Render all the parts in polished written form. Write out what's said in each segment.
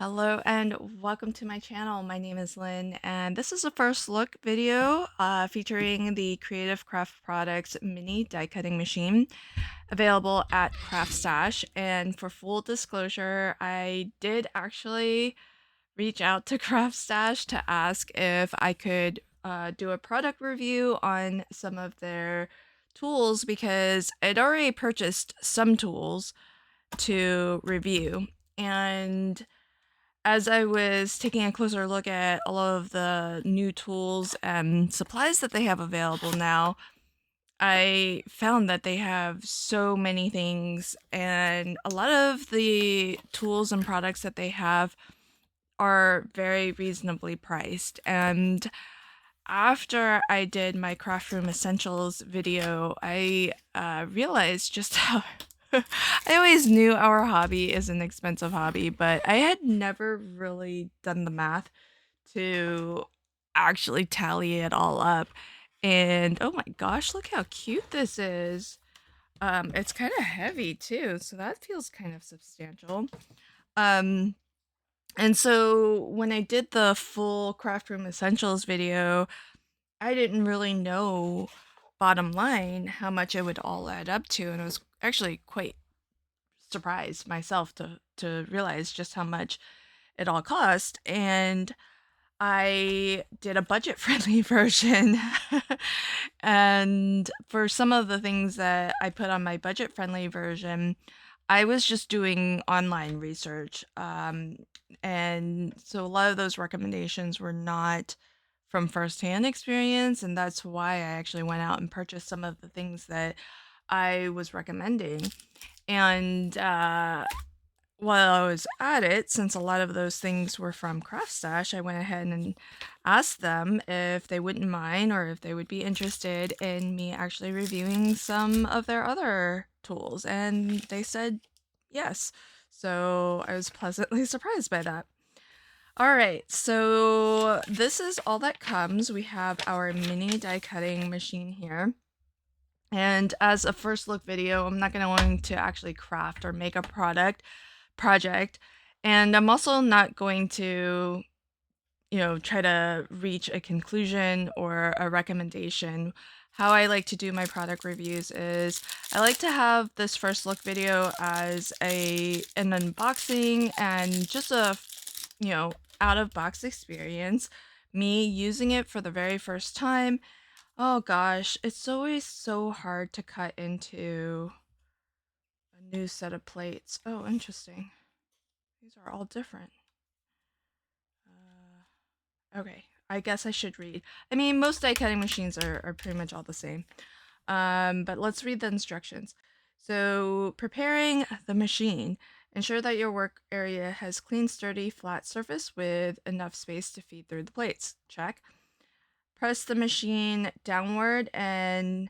Hello and welcome to my channel. My name is Lynn, and this is a first look video featuring the Creative Craft Products mini die cutting machine available at Craft Stash. And for full disclosure, I did actually reach out to Craft Stash to ask if I could do a product review on some of their tools because I'd already purchased some tools to review. And as I was taking a closer look at all of the new tools and supplies that they have available now, I found that they have so many things, and a lot of the tools and products that they have are very reasonably priced. And after I did my craft room essentials video, I realized just how I always knew our hobby is an expensive hobby, but I had never really done the math to actually tally it all up. And oh my gosh, look how cute this is. It's kind of heavy too, so that feels kind of substantial. Um, and so when I did the full craft room essentials video, I didn't really know bottom line how much it would all add up to, and I was actually quite surprised myself to realize just how much it all cost. And I did a budget friendly version. And for some of the things that I put on my budget friendly version, I was just doing online research. And so a lot of those recommendations were not from firsthand experience. And that's why I actually went out and purchased some of the things that I was recommending. And while I was at it, since a lot of those things were from Craft Stash, I went ahead and asked them if they wouldn't mind or if they would be interested in me actually reviewing some of their other tools. And they said yes. So I was pleasantly surprised by that. All right, so this is all that comes. We have our mini die cutting machine here. And as a first look video, I'm not going to actually craft or make a project. And I'm also not going to, try to reach a conclusion or a recommendation. How I like to do my product reviews is I like to have this first look video as an unboxing and just a, out of box experience, me using it for the very first time. Oh gosh, it's always so hard to cut into a new set of plates. Oh, interesting. These are all different. Okay, I guess I should read. I mean, most die cutting machines are pretty much all the same. But let's read the instructions. So, preparing the machine. Ensure that your work area has clean, sturdy, flat surface with enough space to feed through the plates. Check. Press the machine downward and,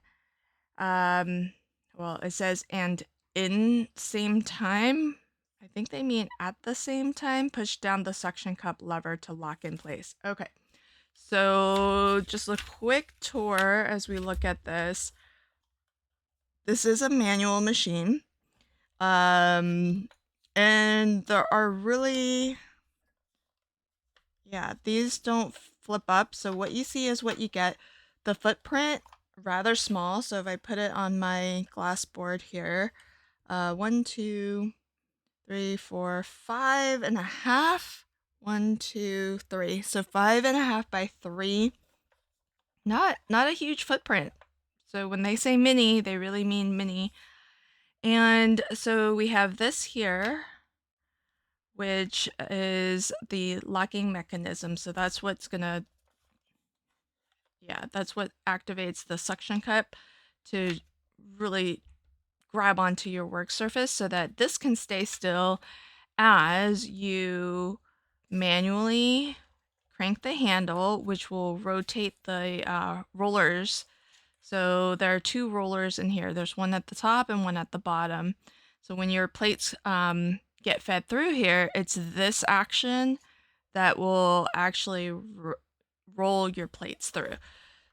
well, it says, and in same time. I think they mean at the same time, push down the suction cup lever to lock in place. Okay, so just a quick tour as we look at this. This is a manual machine. And there are really, yeah, these don't flip up. So what you see is what you get. The footprint, rather small. So if I put it on my glass board here, 1, 2, 3, 4, 5.5. 1, 2, 3. So 5.5 by 3. Not a huge footprint. So when they say mini, they really mean mini. And so we have this here, which is the locking mechanism. So that's what's gonna, that's what activates the suction cup to really grab onto your work surface so that this can stay still as you manually crank the handle, which will rotate the rollers. So there are 2 rollers in here. There's one at the top and one at the bottom. So when your plates get fed through here, it's this action that will actually roll your plates through.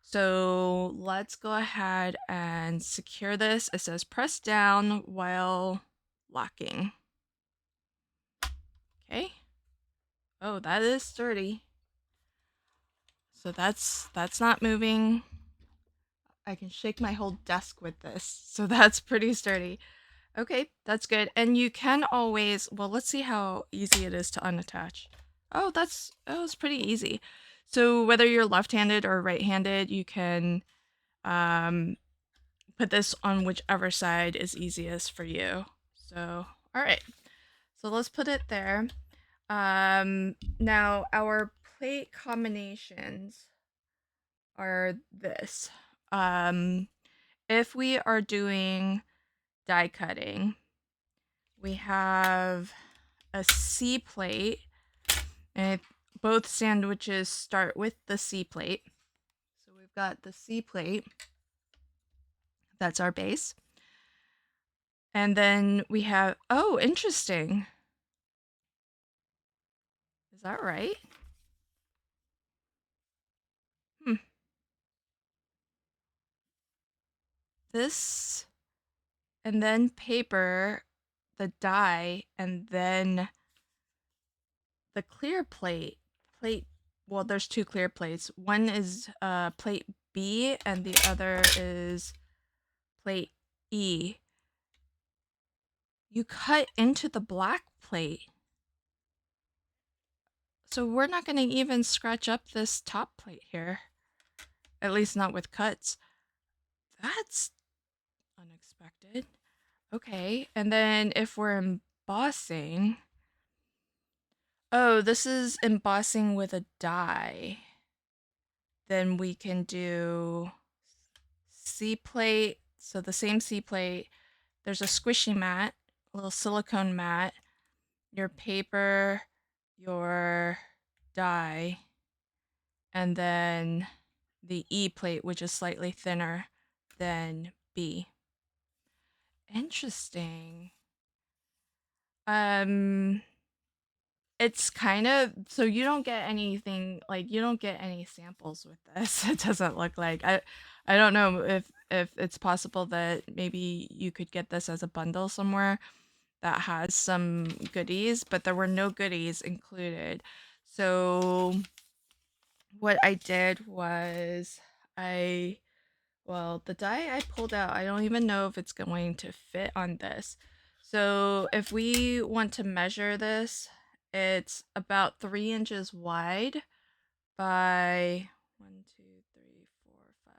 So let's go ahead and secure this. It says press down while locking. Okay. Oh, that is sturdy. So that's not moving. I can shake my whole desk with this. So that's pretty sturdy. Okay, that's good. And you can always, well, let's see how easy it is to unattach. Oh, it's pretty easy. So whether you're left-handed or right-handed, you can put this on whichever side is easiest for you. So, all right. So let's put it there. Now our plate combinations are this. If we are doing die cutting, we have a C plate, and both sandwiches start with the C plate. So we've got the C plate. That's our base. And then we have, oh, interesting. Is that right? Hmm. This, and then paper, the die, and then the clear plate. Well, there's two clear plates. One is plate B, and the other is plate E. You cut into the black plate. So we're not going to even scratch up this top plate here. At least not with cuts. That's unexpected. Okay, and then if we're embossing... Oh, this is embossing with a die. Then we can do C plate. So the same C plate. There's a squishy mat, a little silicone mat, your paper, your die, and then the E plate, which is slightly thinner than B. Interesting. It's kind of, so you don't get anything, like you don't get any samples with this. It doesn't look like. I don't know if it's possible that maybe you could get this as a bundle somewhere that has some goodies, but there were no goodies included. So what I did was well, the die I pulled out, I don't even know if it's going to fit on this. So if we want to measure this, it's about 3 inches wide by 1, 2, 3, 4, 5,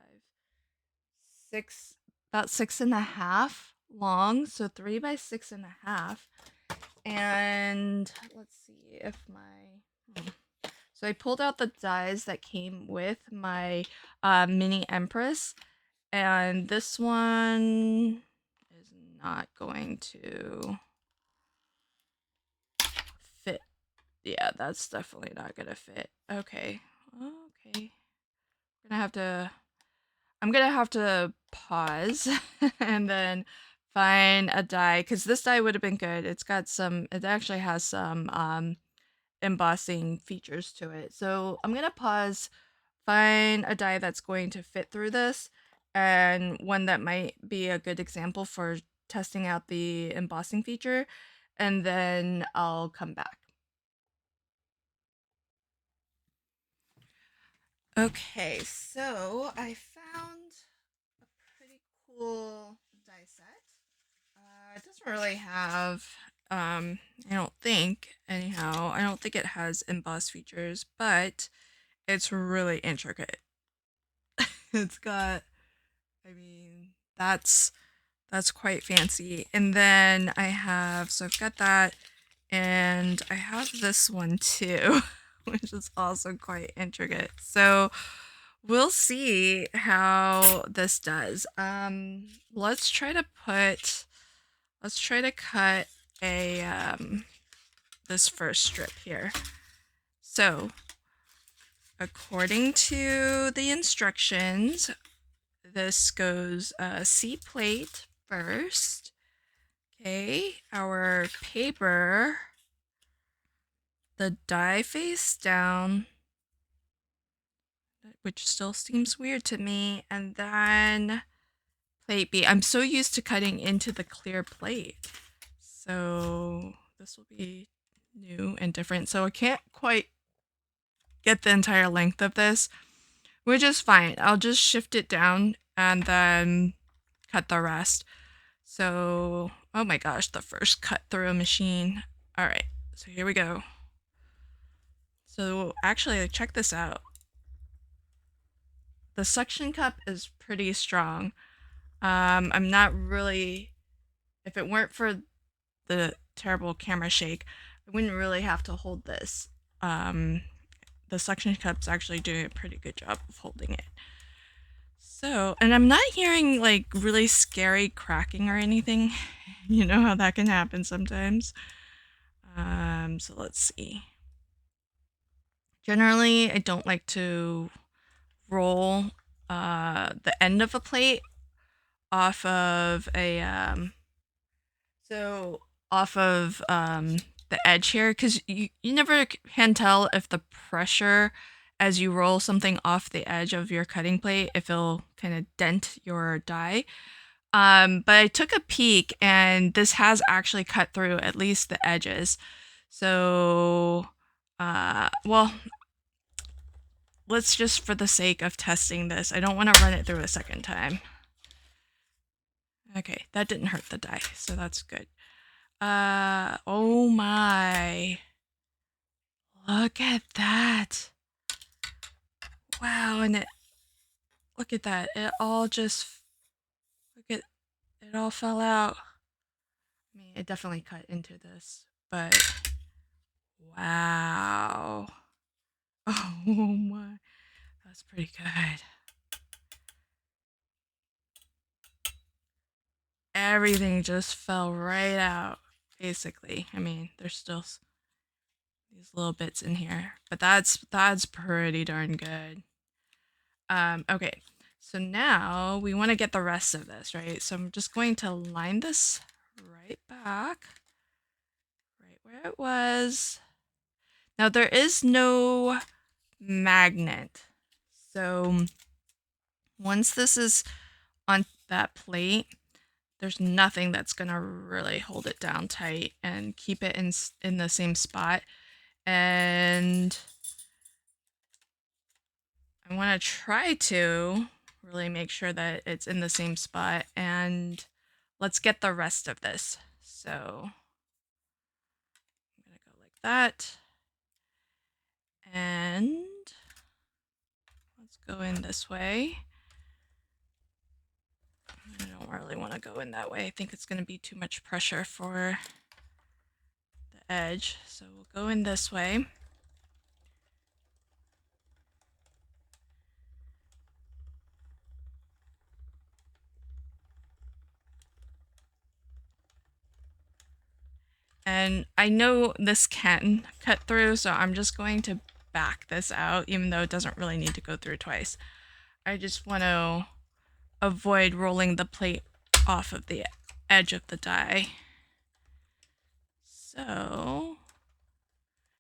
6, about 6.5 long. So 3 by 6.5. And let's see if so I pulled out the dies that came with my mini Empress, and this one is not going to fit. Yeah, that's definitely not gonna fit. Okay. Okay. I'm gonna have to pause and then find a die, because this die would have been good. It actually has some embossing features to it. So I'm gonna pause, find a die that's going to fit through this, and one that might be a good example for testing out the embossing feature, and then I'll come back. Okay, so I found a pretty cool die set. It doesn't really have, I don't think, anyhow, I don't think it has emboss features, but it's really intricate. It's got, I mean, that's quite fancy. And then so I've got that, and I have this one too, which is also quite intricate. So we'll see how this does. Let's try to cut a this first strip here. So according to the instructions, this goes C plate first. Okay, our paper, the die face down, which still seems weird to me, and then plate B. I'm so used to cutting into the clear plate. So this will be new and different. So I can't quite get the entire length of this, which is fine. I'll just shift it down and then cut the rest. So, oh my gosh, the first cut through a machine. All right, so here we go. So actually, check this out. The suction cup is pretty strong. I'm not really, if it weren't for the terrible camera shake, I wouldn't really have to hold this. The suction cup's actually doing a pretty good job of holding it. So, and I'm not hearing like really scary cracking or anything. You know how that can happen sometimes. So let's see. Generally, I don't like to roll the end of a plate off of a the edge here, because you never can tell if the pressure as you roll something off the edge of your cutting plate, if it'll kind of dent your die. But I took a peek and this has actually cut through at least the edges. So, well, let's just, for the sake of testing this, I don't want to run it through a second time. Okay, that didn't hurt the die, so that's good. Oh my. Look at that. Wow, and look at that. It all just, it all fell out. I mean, it definitely cut into this, but wow. Oh my, that's pretty good. Everything just fell right out, basically. I mean, there's still these little bits in here, but that's pretty darn good. Okay, so now we want to get the rest of this, right? So I'm just going to line this right back, right where it was. Now there is no magnet, so once this is on that plate, there's nothing that's gonna really hold it down tight and keep it in the same spot. And I want to try to really make sure that it's in the same spot, and let's get the rest of this. So I'm gonna go like that, and let's go in this way. I don't really want to go in that way. I think it's going to be too much pressure for the edge, so we'll go in this way. And I know this can cut through, so I'm just going to back this out, even though it doesn't really need to go through twice. I just want to avoid rolling the plate off of the edge of the die. So,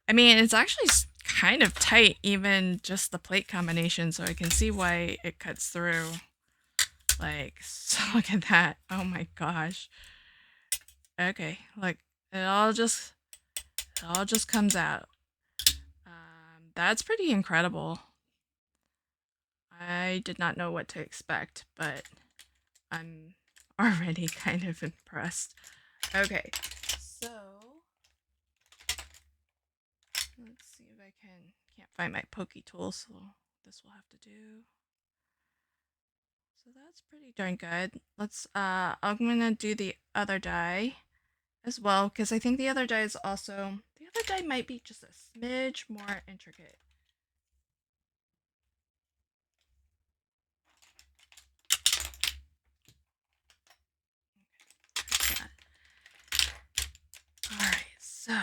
I mean, it's actually kind of tight, even just the plate combination, so I can see why it cuts through. Like, so look at that. Oh my gosh. Okay, like, it all just comes out. That's pretty incredible. I did not know what to expect, but I'm already kind of impressed. Okay, so let's see if I can't find my pokey tool, so this will have to do. So that's pretty darn good. Let's I'm gonna do the other die as well, because I think the other die is also, the other die might be just a smidge more intricate. Okay, all right, so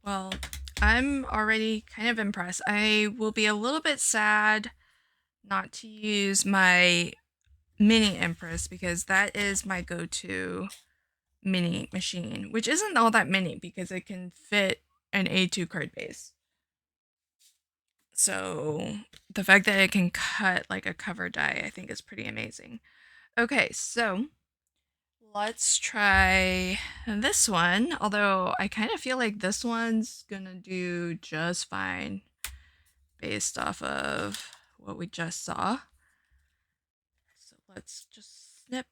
well, I'm already kind of impressed. I will be a little bit sad not to use my mini Empress, because that is my go-to mini machine, which isn't all that mini because it can fit an A2 card base. So the fact that it can cut like a cover die, I think is pretty amazing. Okay, so let's try this one, although I kind of feel like this one's gonna do just fine based off of what we just saw. So let's just snip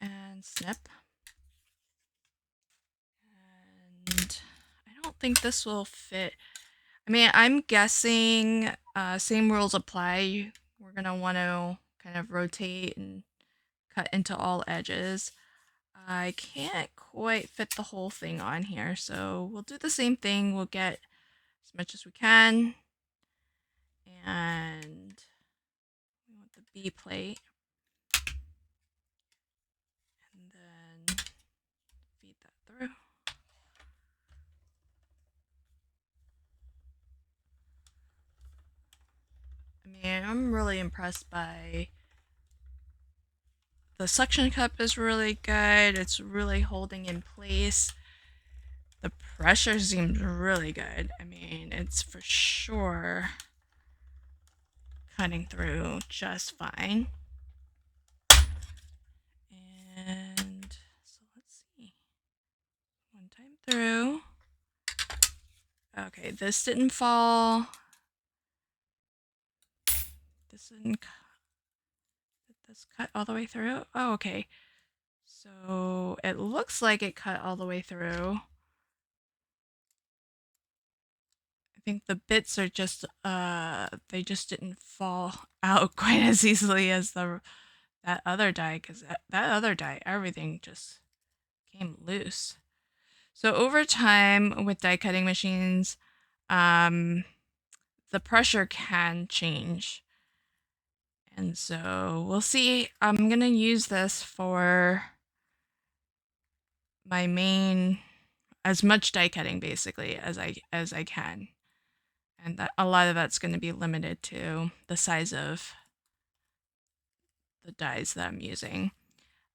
and snip. And I don't think this will fit. I mean, I'm guessing same rules apply. We're gonna want to kind of rotate and cut into all edges. I can't quite fit the whole thing on here, so we'll do the same thing. We'll get as much as we can. And we want the B plate. And then feed that through. I mean, I'm really impressed by the suction cup is really good. It's really holding in place. The pressure seems really good. I mean, it's for sure cutting through just fine. And so let's see. One time through. Okay, this didn't fall. This didn't cut. Did this cut all the way through? Oh, okay. So it looks like it cut all the way through. I think the bits are just they just didn't fall out quite as easily as that other die, because that other die, everything just came loose. So over time with die cutting machines, the pressure can change. And so we'll see. I'm gonna use this for my main, as much die cutting basically as I can. And that, a lot of that's going to be limited to the size of the dies that I'm using.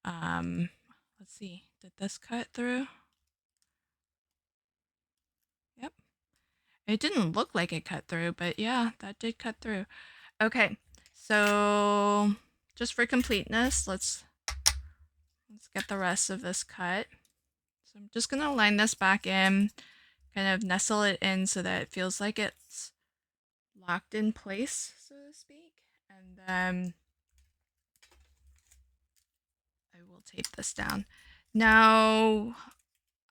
Let's see, did this cut through? Yep. It didn't look like it cut through, but yeah, that did cut through. Okay, so just for completeness, let's get the rest of this cut. So I'm just gonna line this back in, kind of nestle it in so that it feels like it's locked in place, so to speak. And then I will tape this down. Now,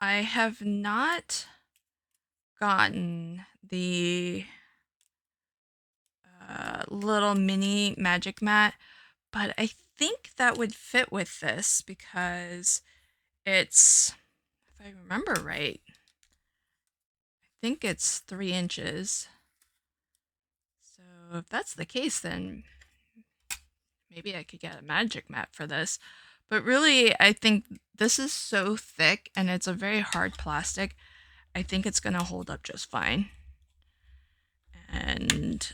I have not gotten the little mini magic mat, but I think that would fit with this because it's, if I remember right, I think it's 3 inches. So if that's the case, then maybe I could get a magic mat for this. But really, I think this is so thick and it's a very hard plastic. I think it's going to hold up just fine. And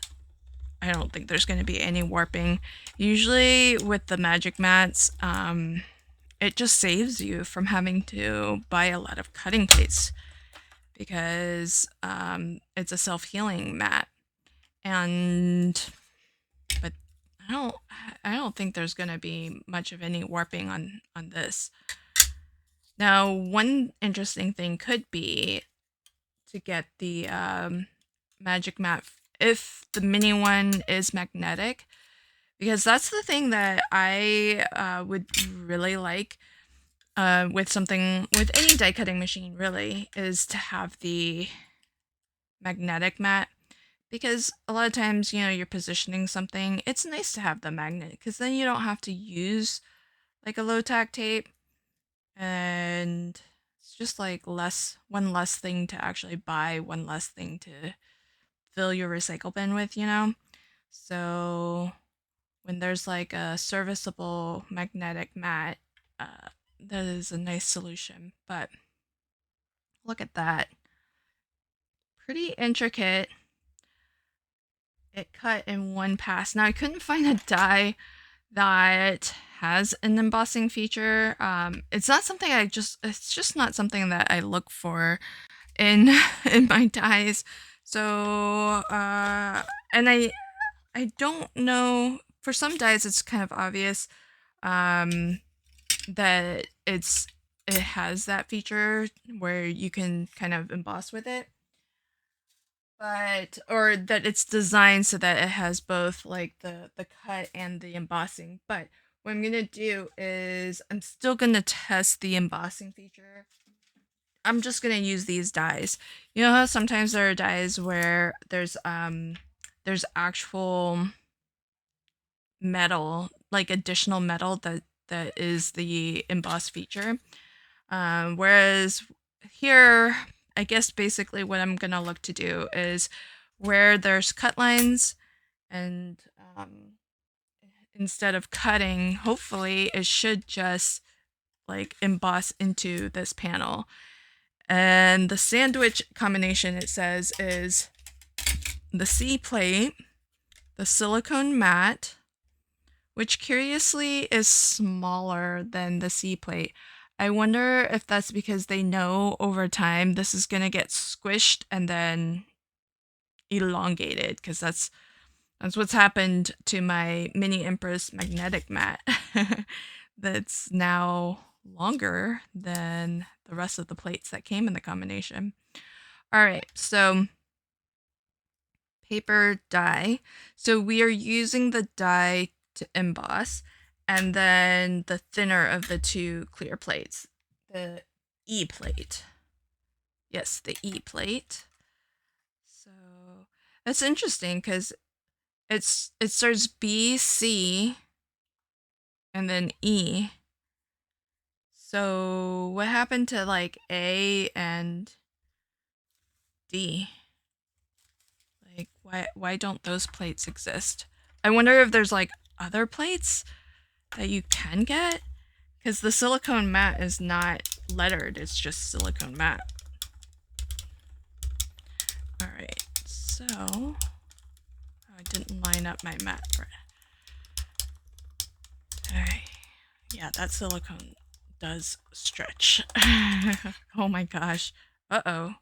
I don't think there's going to be any warping. Usually with the magic mats, it just saves you from having to buy a lot of cutting plates because it's a self-healing mat. But I don't think there's going to be much of any warping on this. Now, one interesting thing could be to get the magic mat if the mini one is magnetic, because that's the thing that I would really like with any die cutting machine really, is to have the magnetic mat. Because a lot of times, you know, you're positioning something, it's nice to have the magnet because then you don't have to use like a low tack tape, and it's just like one less thing to actually buy, one less thing to fill your recycle bin with, you know. So when there's like a serviceable magnetic mat, that is a nice solution. But look at that, pretty intricate. It cut in one pass. Now I couldn't find a die that has an embossing feature. It's not something it's just not something that I look for in in my dies. So and I don't know, for some dies it's kind of obvious that it's it has that feature where you can kind of emboss with it. Or that it's designed so that it has both like the cut and the embossing. But what I'm gonna do is I'm still gonna test the embossing feature. I'm just gonna use these dies. You know how sometimes there are dies where there's actual metal, like additional metal that is the emboss feature. Whereas here, I guess basically what I'm gonna look to do is where there's cut lines and instead of cutting, hopefully it should just like emboss into this panel. And the sandwich combination, it says, is the C plate, the silicone mat, which curiously is smaller than the C plate. I wonder if that's because they know over time this is going to get squished and then elongated, because that's what's happened to my Mini Empress magnetic mat. That's now longer than the rest of the plates that came in the combination. All right, so paper die. So we are using the die to emboss, and then the thinner of the two clear plates, the E plate. Yes, the E plate. So that's interesting because it starts B, C, and then E. So what happened to like A and D? Like why don't those plates exist? I wonder if there's like other plates that you can get, because the silicone mat is not lettered, it's just silicone mat. All right, so I didn't line up my mat for it. All right, yeah, that silicone does stretch. Oh my gosh. Uh-oh.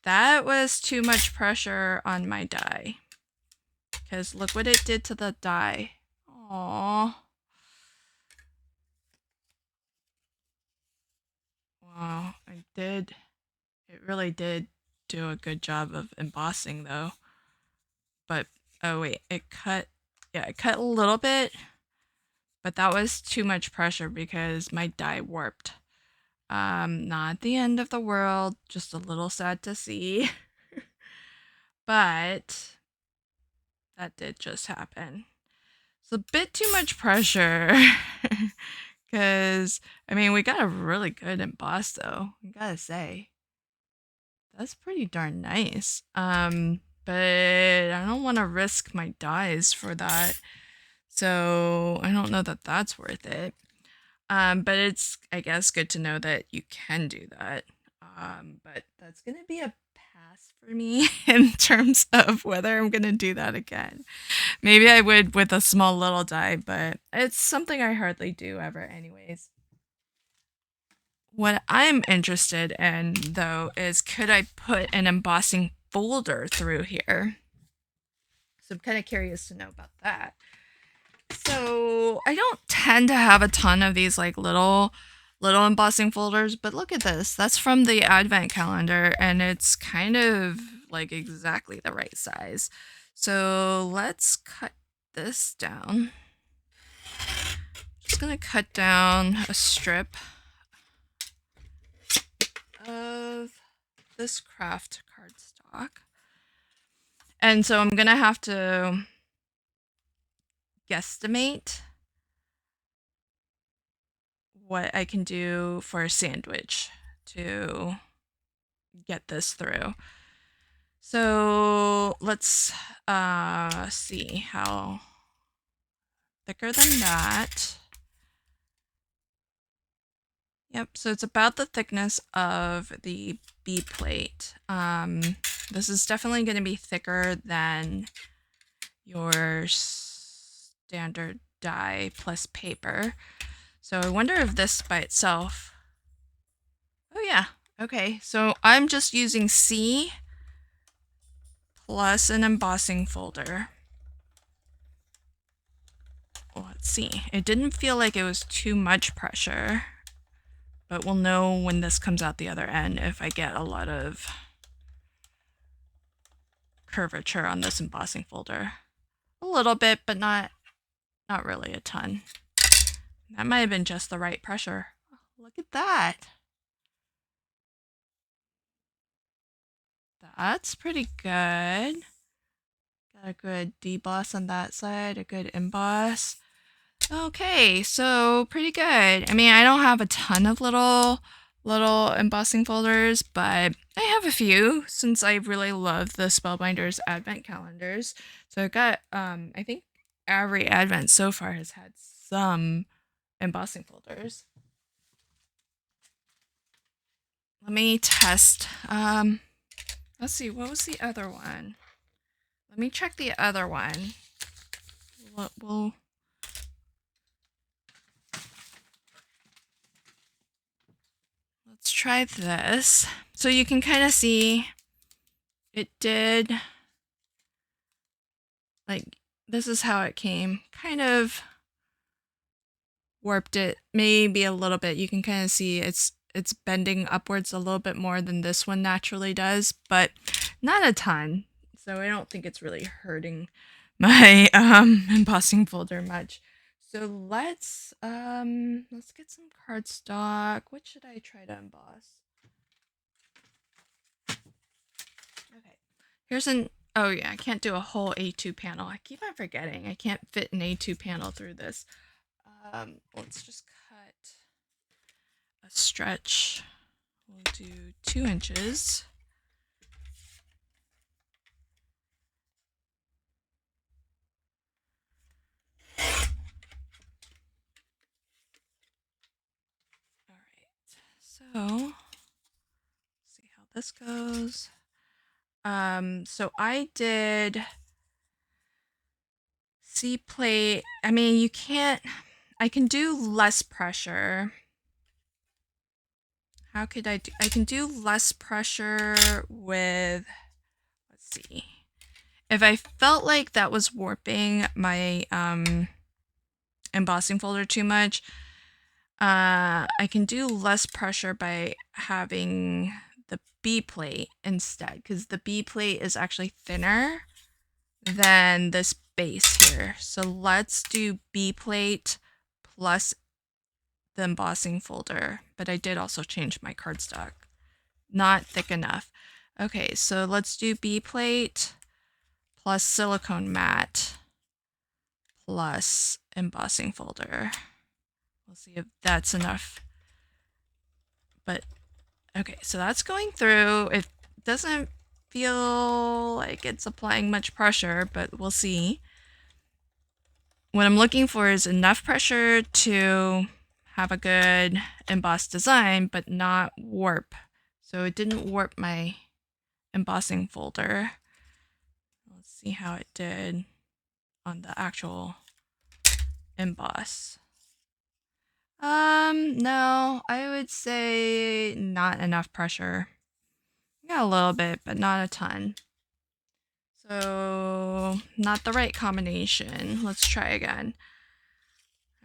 That was too much pressure on my die. Because look what it did to the die. Aww. Wow, it really did do a good job of embossing though. But, oh wait, it cut a little bit, but that was too much pressure because my die warped. Not the end of the world, just a little sad to see. But that did just happen. It's a bit too much pressure. Because, I mean, we got a really good emboss though, I gotta say. That's pretty darn nice. But I don't want to risk my dies for that. So I don't know that that's worth it. But it's, I guess, good to know that you can do that. But that's going to be a pass for me in terms of whether I'm going to do that again. Maybe I would with a small little die, but it's something I hardly do ever anyways. What I'm interested in, though, is could I put an embossing folder through here? So I'm kind of curious to know about that. So I don't tend to have a ton of these like little embossing folders, but look at this. That's from the advent calendar, and it's kind of like exactly the right size. So let's cut this down. Just gonna cut down a strip of this craft cardstock. And so I'm gonna have to guesstimate what I can do for a sandwich to get this through. So let's see how thicker than that. Yep, so it's about the thickness of the B plate. This is definitely going to be thicker than your standard die plus paper. So I wonder if this by itself... Oh yeah, okay. So I'm just using C plus an embossing folder. Let's see. It didn't feel like it was too much pressure, but we'll know when this comes out the other end if I get a lot of curvature on this embossing folder. A little bit, but not really a ton. That might have been just the right pressure. Look at that. That's pretty good. Got a good deboss on that side, a good emboss. Okay, so pretty good. I mean, I don't have a ton of little embossing folders, but I have a few since I really love the Spellbinders advent calendars. So I got, I think every advent so far has had some embossing folders. Let me test. Let's see, what was the other one? Let me check the other one. Let's try this. So you can kind of see it did, like, this is how it came. Kind of warped it maybe a little bit. You can kind of see it's bending upwards a little bit more than this one naturally does, but not a ton. So I don't think it's really hurting my embossing folder much. So let's get some cardstock. What should I try to emboss? Okay. Here's oh yeah, I can't do a whole A2 panel. I keep on forgetting. I can't fit an A2 panel through this. Let's just cut a stretch. We'll do 2 inches. So, see how this goes. So I did C plate. I mean, I can do less pressure. How could I do? I can do less pressure with, let's see. If I felt like that was warping my embossing folder too much, I can do less pressure by having the B plate instead, because the B plate is actually thinner than this base here. So let's do B plate plus the embossing folder, but I did also change my cardstock. Not thick enough. Okay, so let's do B plate plus silicone mat plus embossing folder. We'll see if that's enough. But okay, so that's going through. It doesn't feel like it's applying much pressure, but we'll see. What I'm looking for is enough pressure to have a good embossed design, but not warp. So it didn't warp my embossing folder. Let's see how it did on the actual emboss. No, I would say not enough pressure. Got a little bit, but not a ton. So not the right combination. Let's try again.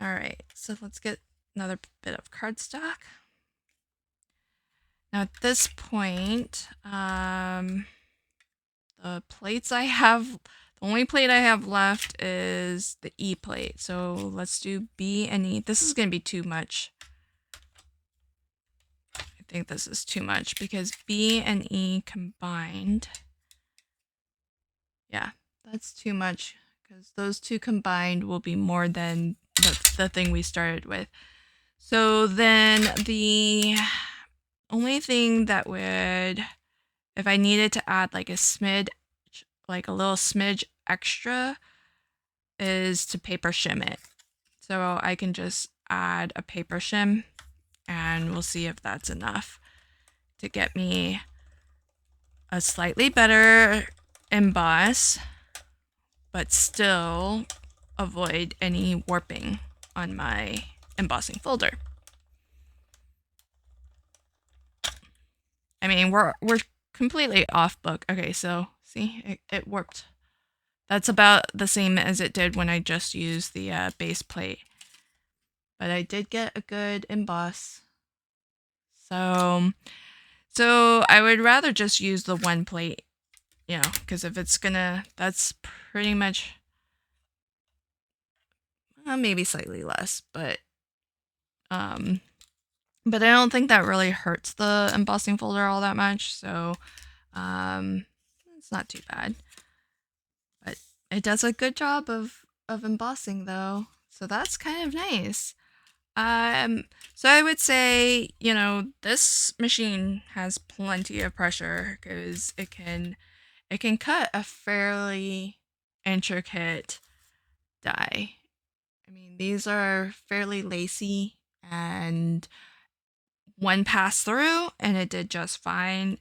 All right, so let's get another bit of cardstock. Now at this point, the plates I have, the only plate I have left is the E plate. So let's do B and E. This is going to be too much. I think this is too much because B and E combined. Yeah, that's too much because those two combined will be more than the thing we started with. So then the only thing that would, if I needed to add like a smidge, like a little smidge extra, is to paper shim it. So I can just add a paper shim and we'll see if that's enough to get me a slightly better emboss, but still avoid any warping on my embossing folder. I mean, we're completely off book. Okay, so see, it warped. That's about the same as it did when I just used the base plate. But I did get a good emboss. So I would rather just use the one plate, because if it's that's pretty much, maybe slightly less, um, but I don't think that really hurts the embossing folder all that much. So, it's not too bad, but it does a good job of embossing though. So that's kind of nice. So I would say, this machine has plenty of pressure because it can cut a fairly intricate die. I mean, these are fairly lacy, and one passed through and it did just fine.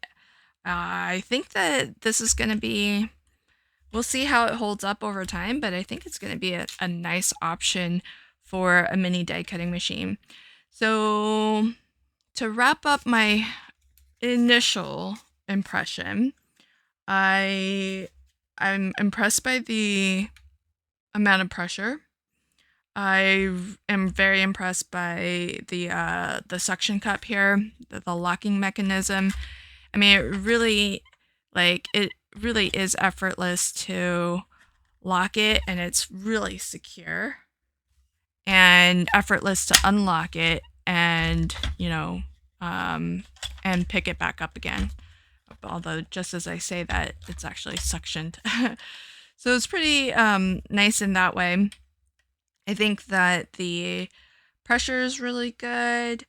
I think that this is going to be, we'll see how it holds up over time, but I think it's going to be a nice option for a mini die cutting machine. So to wrap up my initial impression, I'm impressed by the amount of pressure. I am very impressed by the suction cup here, the locking mechanism. I mean, it really is effortless to lock it, and it's really secure, and effortless to unlock it and and pick it back up again. Although, just as I say that, it's actually suctioned. So it's pretty nice in that way. I think that the pressure is really good.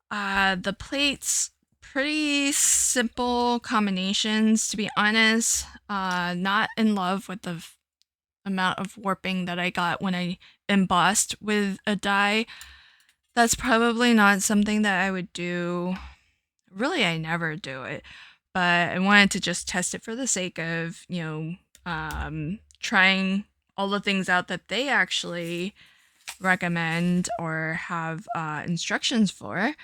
The plates, pretty simple combinations, to be honest. Not in love with the amount of warping that I got when I embossed with a die. That's probably not something that I would do. Really, I never do it, but I wanted to just test it for the sake of, trying all the things out that they actually recommend or have instructions for.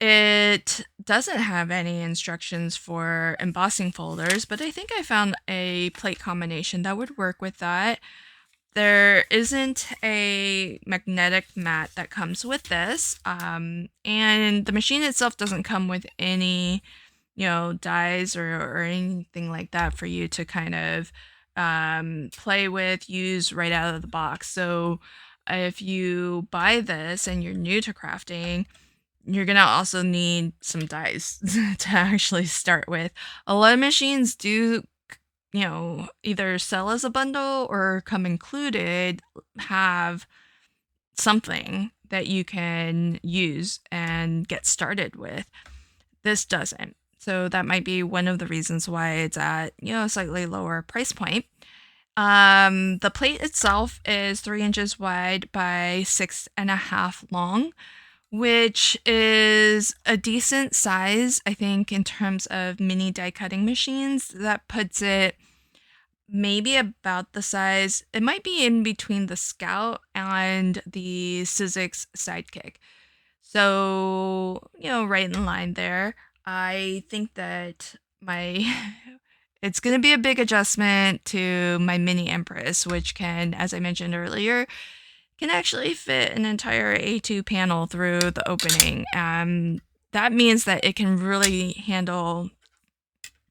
It doesn't have any instructions for embossing folders, but I think I found a plate combination that would work with that. There isn't a magnetic mat that comes with this, and the machine itself doesn't come with any, dies or anything like that for you to kind of play with, use right out of the box. So if you buy this and you're new to crafting, you're gonna also need some dies to actually start with. A lot of machines do, either sell as a bundle or come included, have something that you can use and get started with. This doesn't. So that might be one of the reasons why it's at, a slightly lower price point. The plate itself is 3 inches wide by 6.5 long, which is a decent size, I think, in terms of mini die cutting machines. That puts it maybe about the size, it might be in between the Scout and the Sizzix Sidekick. So, right in line there. I think that it's going to be a big adjustment to my mini Empress, which can, as I mentioned earlier, can actually fit an entire A2 panel through the opening. That means that it can really handle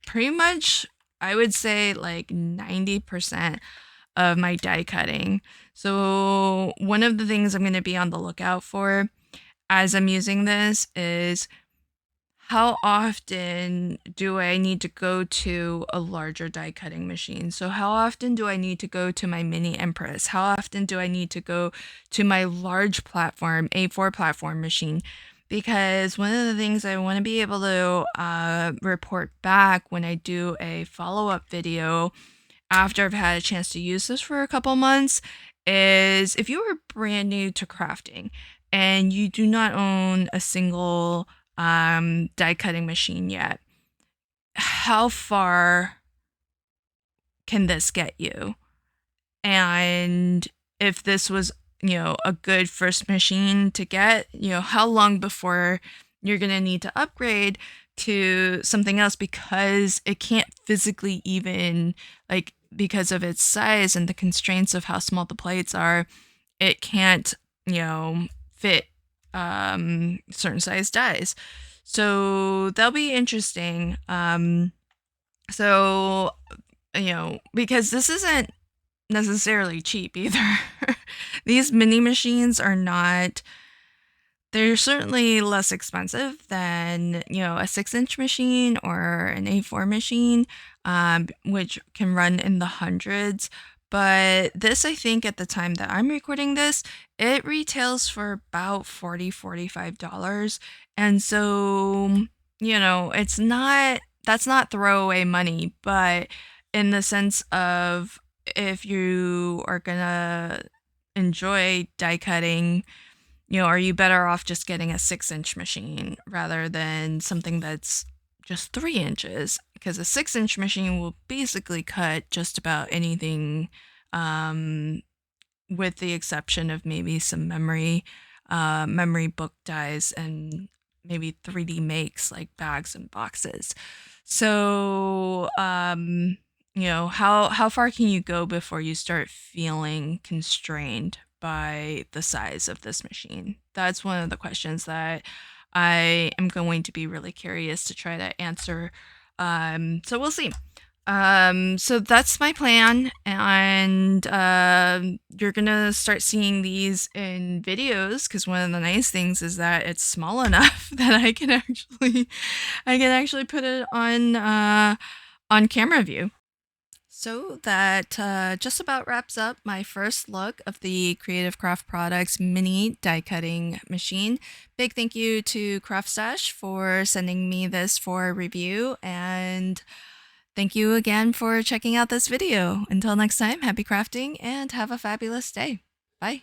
pretty much, I would say, like 90% of my die cutting. So one of the things I'm going to be on the lookout for as I'm using this is, how often do I need to go to a larger die cutting machine? So how often do I need to go to my mini Empress? How often do I need to go to my large platform, A4 platform machine? Because one of the things I want to be able to report back when I do a follow-up video after I've had a chance to use this for a couple months is, if you are brand new to crafting and you do not own a single die cutting machine yet, how far can this get you? And if this was, a good first machine to get, how long before you're going to need to upgrade to something else, because it can't physically, even like, because of its size and the constraints of how small the plates are, it can't, fit certain size dies. So that'll be interesting. So, because this isn't necessarily cheap either. These mini machines are not, they're certainly less expensive than, a 6-inch machine or an A4 machine, which can run in the hundreds. But this, I think, at the time that I'm recording this, it retails for about $45. And so, that's not throwaway money, but in the sense of if you are gonna enjoy die cutting, are you better off just getting a 6-inch machine rather than something that's just 3 inches? Because a 6-inch machine will basically cut just about anything, um, with the exception of maybe some memory book dies and maybe 3D makes like bags and boxes. So, how far can you go before you start feeling constrained by the size of this machine? That's one of the questions that I am going to be really curious to try to answer. So we'll see. So that's my plan, and you're gonna start seeing these in videos because one of the nice things is that it's small enough that I can actually put it on camera view. So that just about wraps up my first look of the Creative Craft Products mini die cutting machine. Big thank you to Craft Stash for sending me this for review, and thank you again for checking out this video. Until next time, happy crafting and have a fabulous day. Bye.